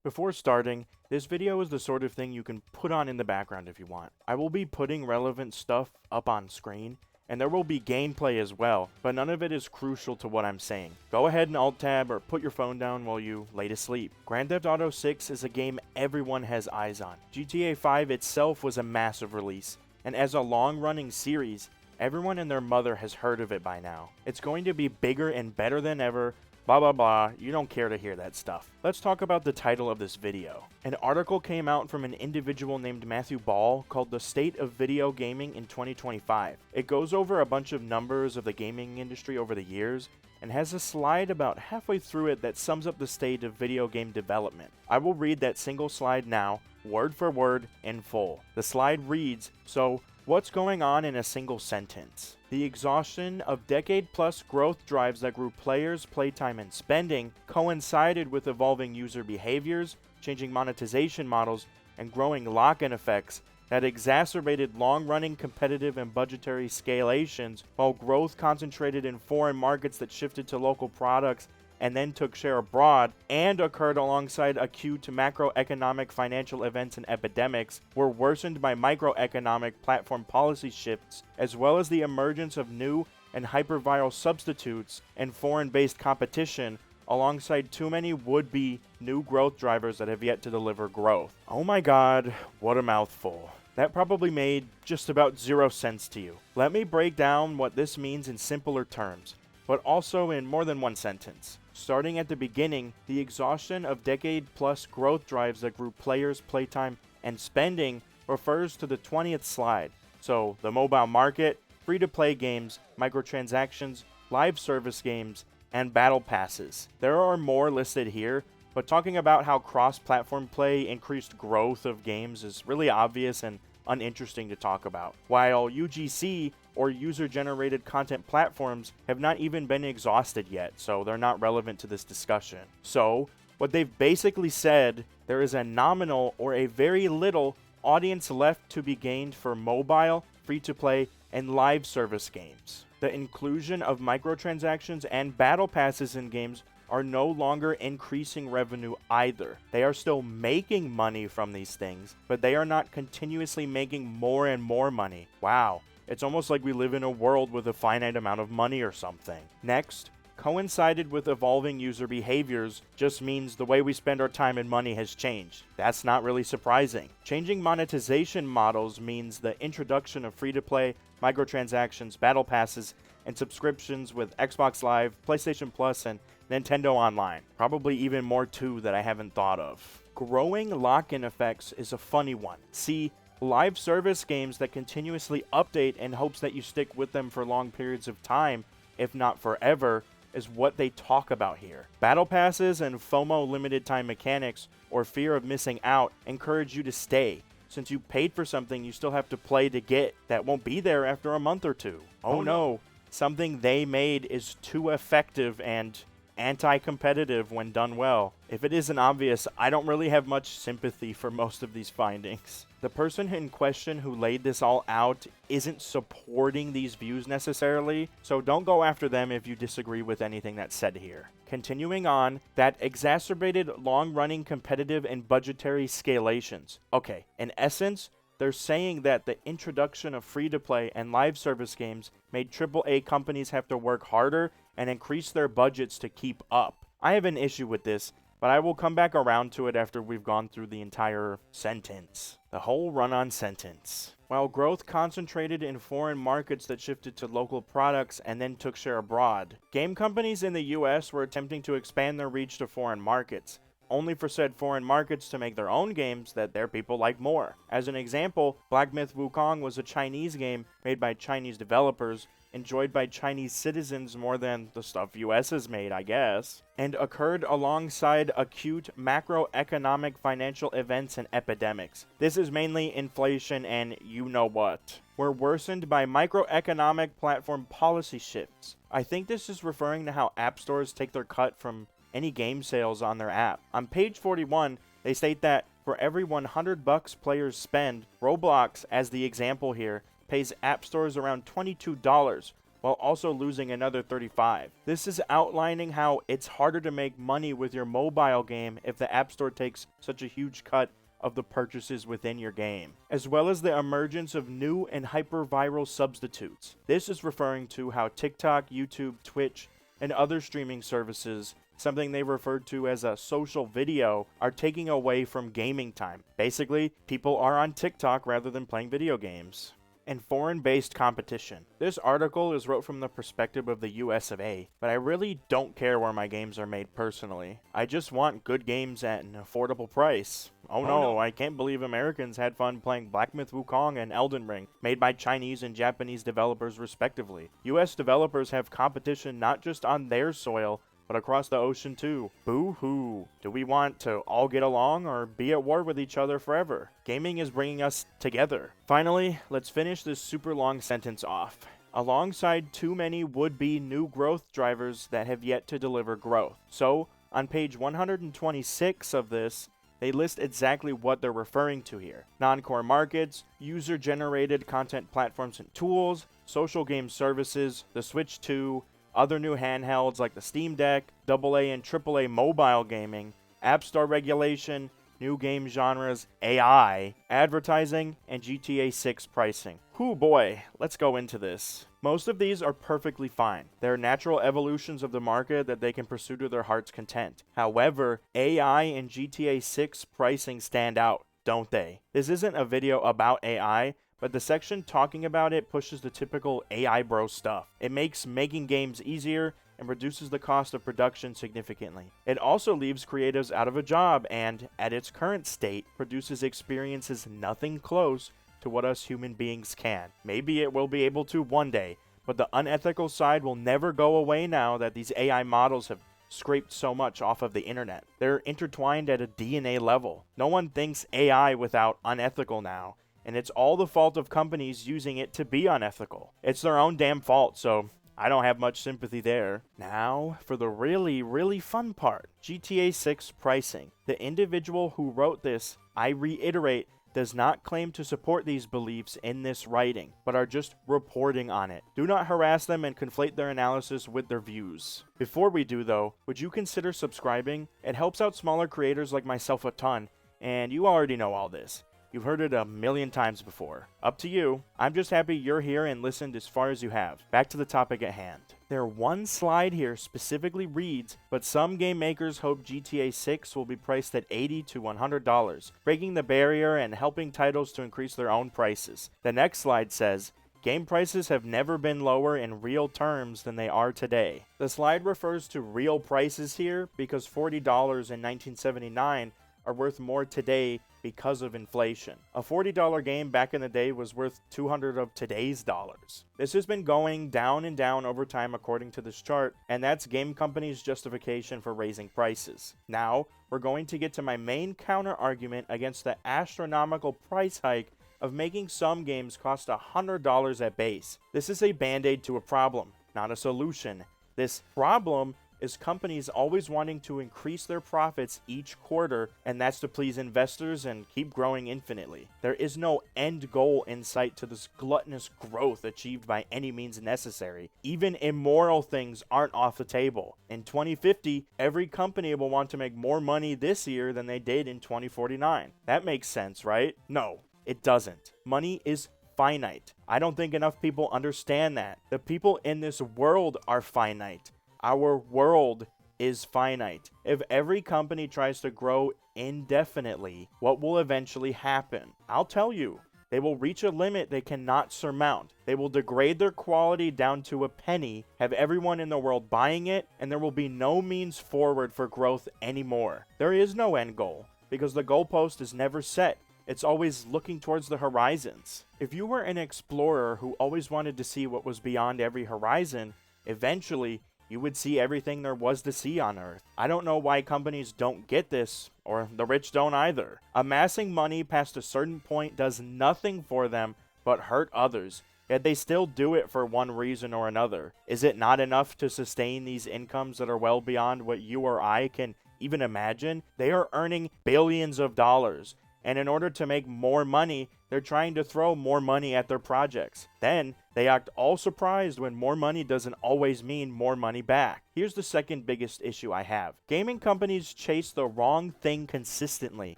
Before starting, this video is the sort of thing you can put on in the background if you want. I will be putting relevant stuff up on screen, and there will be gameplay as well, but none of it is crucial to what I'm saying. Go ahead and alt-tab or put your phone down while you lay to sleep. Grand Theft Auto 6 is a game everyone has eyes on. GTA 5 itself was a massive release, and as a long-running series, everyone and their mother has heard of it by now. It's going to be bigger and better than ever, blah blah blah, you don't care to hear that stuff. Let's talk about the title of this video. An article came out from an individual named Matthew Ball called The State of Video Gaming in 2025. It goes over a bunch of numbers of the gaming industry over the years, and has a slide about halfway through it that sums up the state of video game development. I will read that single slide now, word for word, in full. The slide reads, so what's going on in a single sentence? The exhaustion of decade-plus growth drives that grew players, playtime, and spending coincided with evolving user behaviors, changing monetization models, and growing lock-in effects that exacerbated long-running competitive and budgetary scalations, while growth concentrated in foreign markets that shifted to local products and then took share abroad, and occurred alongside acute macroeconomic financial events and epidemics, were worsened by microeconomic platform policy shifts, as well as the emergence of new and hyperviral substitutes and foreign-based competition, alongside too many would-be new growth drivers that have yet to deliver growth. Oh my god, what a mouthful. That probably made just about 0 sense to you. Let me break down what this means in simpler terms, but also in more than one sentence. Starting at the beginning, the exhaustion of decade-plus growth drives that grew players, playtime, and spending refers to the 20th slide. So, the mobile market, free-to-play games, microtransactions, live service games, and battle passes. There are more listed here, but talking about how cross-platform play increased growth of games is really obvious and uninteresting to talk about. While UGC, or user-generated content platforms, have not even been exhausted yet, so they're not relevant to this discussion. So, what they've basically said, there is a nominal or a very little audience left to be gained for mobile, free-to-play, and live service games. The inclusion of microtransactions and battle passes in games are no longer increasing revenue either. They are still making money from these things, but they are not continuously making more and more money. Wow. It's almost like we live in a world with a finite amount of money or something. Next, coincided with evolving user behaviors just means the way we spend our time and money has changed. That's not really surprising. Changing monetization models means the introduction of free-to-play, microtransactions, battle passes, and subscriptions with Xbox Live, PlayStation Plus, and Nintendo Online. Probably even more too that I haven't thought of. Growing lock-in effects is a funny one. See, live service games that continuously update in hopes that you stick with them for long periods of time, if not forever, is what they talk about here. Battle passes and FOMO limited time mechanics, or fear of missing out, encourage you to stay. Since you paid for something you still have to play to get that won't be there after a month or two. Oh no, something they made is too effective and anti-competitive when done well. If it isn't obvious, I don't really have much sympathy for most of these findings. The person in question who laid this all out isn't supporting these views necessarily, so don't go after them if you disagree with anything that's said here. Continuing on, that exacerbated long-running competitive and budgetary scalations. Okay, in essence, they're saying that the introduction of free-to-play and live service games made AAA companies have to work harder and increase their budgets to keep up. I have an issue with this, but I will come back around to it after we've gone through the entire sentence. The whole run-on sentence. While growth concentrated in foreign markets that shifted to local products and then took share abroad, game companies in the US were attempting to expand their reach to foreign markets, only for said foreign markets to make their own games that their people like more. As an example, Black Myth Wukong was a Chinese game made by Chinese developers, enjoyed by Chinese citizens more than the stuff US has made, I guess, and occurred alongside acute macroeconomic financial events and epidemics. This is mainly inflation and you know what. Were worsened by microeconomic platform policy shifts. I think this is referring to how app stores take their cut from any game sales on their app. On page 41, they state that for every $100 players spend, Roblox, as the example here, pays app stores around $22, while also losing another 35. This is outlining how it's harder to make money with your mobile game if the App Store takes such a huge cut of the purchases within your game, as well as the emergence of new and hyper-viral substitutes. This is referring to how TikTok, YouTube, Twitch, and other streaming services, something they referred to as a social video, are taking away from gaming time. Basically, people are on TikTok rather than playing video games. And foreign-based competition. This article is wrote from the perspective of the US of A, but I really don't care where my games are made personally. I just want good games at an affordable price. Oh no, I can't believe Americans had fun playing Black Myth Wukong and Elden Ring, made by Chinese and Japanese developers respectively. US developers have competition not just on their soil, but across the ocean too. Boo-hoo. Do we want to all get along or be at war with each other forever? Gaming is bringing us together. Finally, let's finish this super long sentence off. Alongside too many would-be new growth drivers that have yet to deliver growth. So, on page 126 of this, they list exactly what they're referring to here. Non-core markets, user-generated content platforms and tools, social game services, the Switch 2, other new handhelds like the Steam Deck, AA and AAA mobile gaming, App Store regulation, new game genres, AI, advertising, and GTA 6 pricing. Whew boy, let's go into this. Most of these are perfectly fine. They're natural evolutions of the market that they can pursue to their heart's content. However, AI and GTA 6 pricing stand out, don't they? This isn't a video about AI, but the section talking about it pushes the typical AI bro stuff. It makes making games easier and reduces the cost of production significantly. It also leaves creatives out of a job and, at its current state, produces experiences nothing close to what us human beings can. Maybe it will be able to one day, but the unethical side will never go away now that these AI models have scraped so much off of the internet. They're intertwined at a DNA level. No one thinks AI without unethical now, and it's all the fault of companies using it to be unethical. It's their own damn fault, so I don't have much sympathy there. Now, for the really fun part, GTA 6 pricing. The individual who wrote this, I reiterate, does not claim to support these beliefs in this writing, but are just reporting on it. Do not harass them and conflate their analysis with their views. Before we do though, would you consider subscribing? It helps out smaller creators like myself a ton, and you already know all this. You've heard it a million times before. Up to you. I'm just happy you're here and listened as far as you have. Back to the topic at hand. There one slide here specifically reads, but some game makers hope GTA 6 will be priced at $80 to $100, breaking the barrier and helping titles to increase their own prices. The next slide says, game prices have never been lower in real terms than they are today. The slide refers to real prices here because $40 in 1979 are worth more today because of inflation. A $40 game back in the day was worth $200 of today's dollars. This has been going down and down over time according to this chart, and that's game companies' justification for raising prices. Now, we're going to get to my main counter argument against the astronomical price hike of making some games cost $100 at base. This is a band-aid to a problem, not a solution. This problem is companies always wanting to increase their profits each quarter, and that's to please investors and keep growing infinitely. There is no end goal in sight to this gluttonous growth achieved by any means necessary. Even immoral things aren't off the table. In 2050, every company will want to make more money this year than they did in 2049. That makes sense, right? No, it doesn't. Money is finite. I don't think enough people understand that. The people in this world are finite. Our world is finite. If every company tries to grow indefinitely, what will eventually happen? I'll tell you. They will reach a limit they cannot surmount. They will degrade their quality down to a penny, have everyone in the world buying it, and there will be no means forward for growth anymore. There is no end goal, because the goalpost is never set. It's always looking towards the horizons. If you were an explorer who always wanted to see what was beyond every horizon, eventually you would see everything there was to see on Earth. I don't know why companies don't get this, or the rich don't either. Amassing money past a certain point does nothing for them but hurt others, yet they still do it for one reason or another. Is it not enough to sustain these incomes that are well beyond what you or I can even imagine? They are earning billions of dollars, And in order to make more money, they're trying to throw more money at their projects. Then, they act all surprised when more money doesn't always mean more money back. Here's the second biggest issue I have. Gaming companies chase the wrong thing consistently,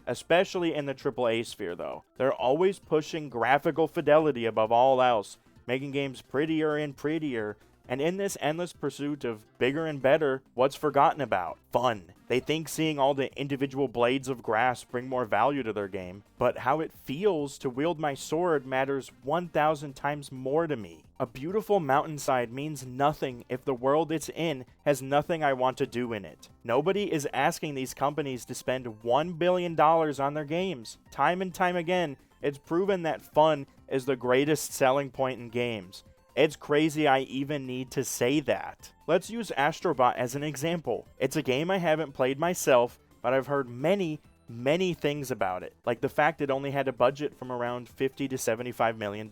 especially in the AAA sphere though. They're always pushing graphical fidelity above all else, making games prettier and prettier, and in this endless pursuit of bigger and better, what's forgotten about? Fun. They think seeing all the individual blades of grass bring more value to their game, but how it feels to wield my sword matters 1,000 times more to me. A beautiful mountainside means nothing if the world it's in has nothing I want to do in it. Nobody is asking these companies to spend $1 billion on their games. Time and time again, it's proven that fun is the greatest selling point in games. It's crazy I even need to say that. Let's use Astrobot as an example. It's a game I haven't played myself, but I've heard many things about it, like the fact it only had a budget from around $50 to $75 million.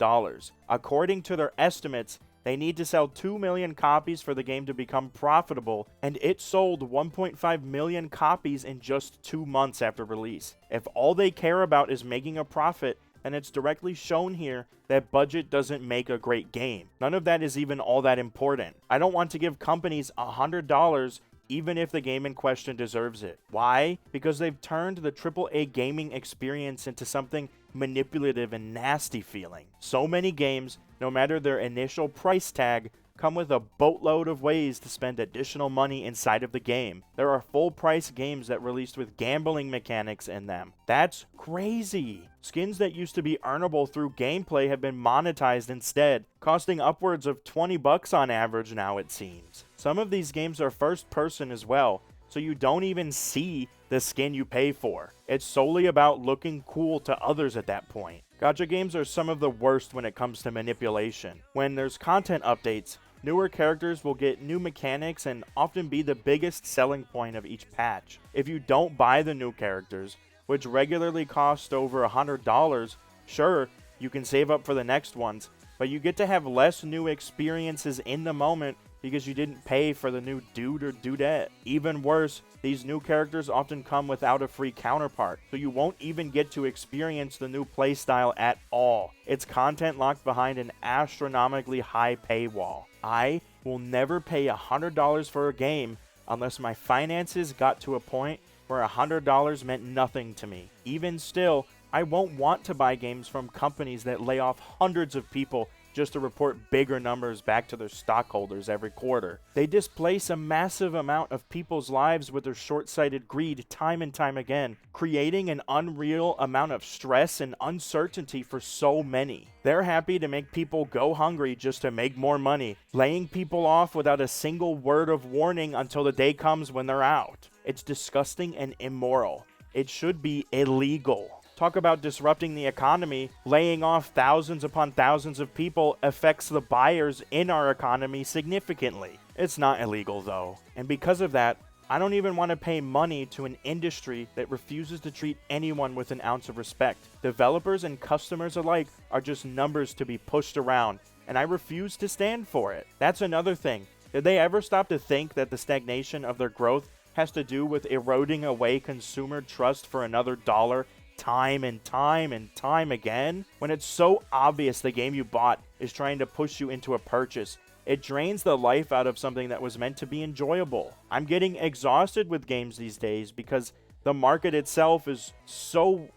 According to their estimates, they need to sell 2 million copies for the game to become profitable, and it sold 1.5 million copies in just 2 months after release. If all they care about is making a profit, and it's directly shown here that budget doesn't make a great game. None of that is even all that important. I don't want to give companies $100 even if the game in question deserves it. Why? Because they've turned the AAA gaming experience into something manipulative and nasty feeling. So many games, no matter their initial price tag, come with a boatload of ways to spend additional money inside of the game. There are full-price games that released with gambling mechanics in them. That's crazy. Skins that used to be earnable through gameplay have been monetized instead, costing upwards of $20 on average now it seems. Some of these games are first-person as well, so you don't even see the skin you pay for. It's solely about looking cool to others at that point. Gacha games are some of the worst when it comes to manipulation. When there's content updates, newer characters will get new mechanics and often be the biggest selling point of each patch. If you don't buy the new characters, which regularly cost over $100, sure, you can save up for the next ones, but you get to have less new experiences in the moment because you didn't pay for the new dude or dudette. Even worse, these new characters often come without a free counterpart, so you won't even get to experience the new playstyle at all. It's content locked behind an astronomically high paywall. I will never pay $100 for a game unless my finances got to a point where $100 meant nothing to me. Even still, I won't want to buy games from companies that lay off hundreds of people just to report bigger numbers back to their stockholders every quarter. They displace a massive amount of people's lives with their short-sighted greed time and time again, creating an unreal amount of stress and uncertainty for so many. They're happy to make people go hungry just to make more money, laying people off without a single word of warning until the day comes when they're out. It's disgusting and immoral. It should be illegal. Talk about disrupting the economy. Laying off thousands upon thousands of people affects the buyers in our economy significantly. It's not illegal though. And because of that, I don't even want to pay money to an industry that refuses to treat anyone with an ounce of respect. Developers and customers alike are just numbers to be pushed around, and I refuse to stand for it. That's another thing. Did they ever stop to think that the stagnation of their growth has to do with eroding away consumer trust for another dollar time and time again? When it's so obvious the game you bought is trying to push you into a purchase, it drains the life out of something that was meant to be enjoyable. I'm getting exhausted with games these days because the market itself is so...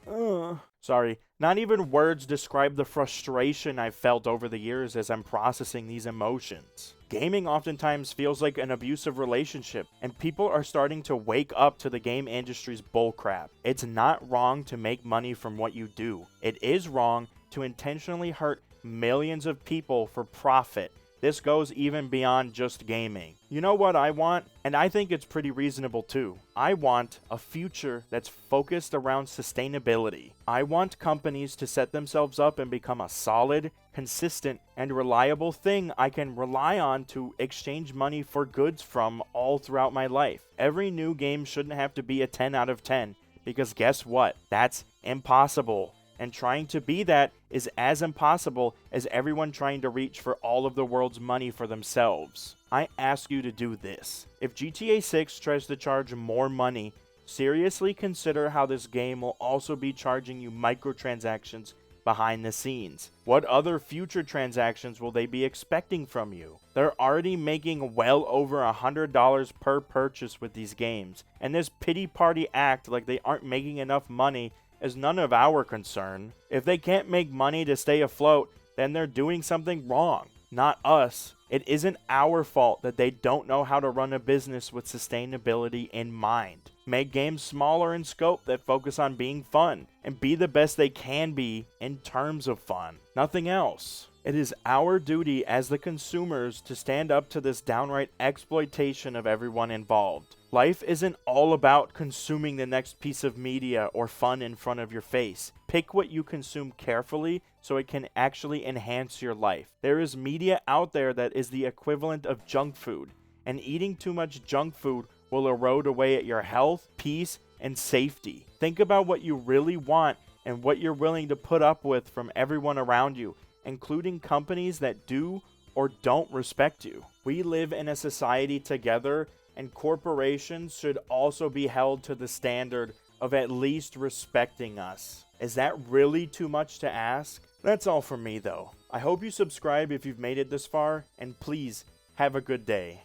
Sorry, not even words describe the frustration I've felt over the years as I'm processing these emotions. Gaming oftentimes feels like an abusive relationship, and people are starting to wake up to the game industry's bullcrap. It's not wrong to make money from what you do. It is wrong to intentionally hurt millions of people for profit. This goes even beyond just gaming. You know what I want? And I think it's pretty reasonable too. I want a future that's focused around sustainability. I want companies to set themselves up and become a solid, consistent, and reliable thing I can rely on to exchange money for goods from all throughout my life. Every new game shouldn't have to be a 10 out of 10, because guess what? That's impossible. And trying to be that is as impossible as everyone trying to reach for all of the world's money for themselves. I ask you to do this. If GTA 6 tries to charge more money Seriously consider how this game will also be charging you microtransactions behind the scenes. What other future transactions will they be expecting from you? They're already making well over $100 per purchase with these games, and this pity party act like they aren't making enough money is none of our concern. If they can't make money to stay afloat, then they're doing something wrong, not us. It isn't our fault that they don't know how to run a business with sustainability in mind. Make games smaller in scope that focus on being fun, and be the best they can be in terms of fun. Nothing else. It is our duty as the consumers to stand up to this downright exploitation of everyone involved. Life isn't all about consuming the next piece of media or fun in front of your face. Pick what you consume carefully so it can actually enhance your life. There is media out there that is the equivalent of junk food, and eating too much junk food will erode away at your health, peace, and safety. Think about what you really want and what you're willing to put up with from everyone around you, including companies that do or don't respect you. We live in a society together, and corporations should also be held to the standard of at least respecting us. Is that really too much to ask? That's all from me though. I hope you subscribe if you've made it this far, and please have a good day.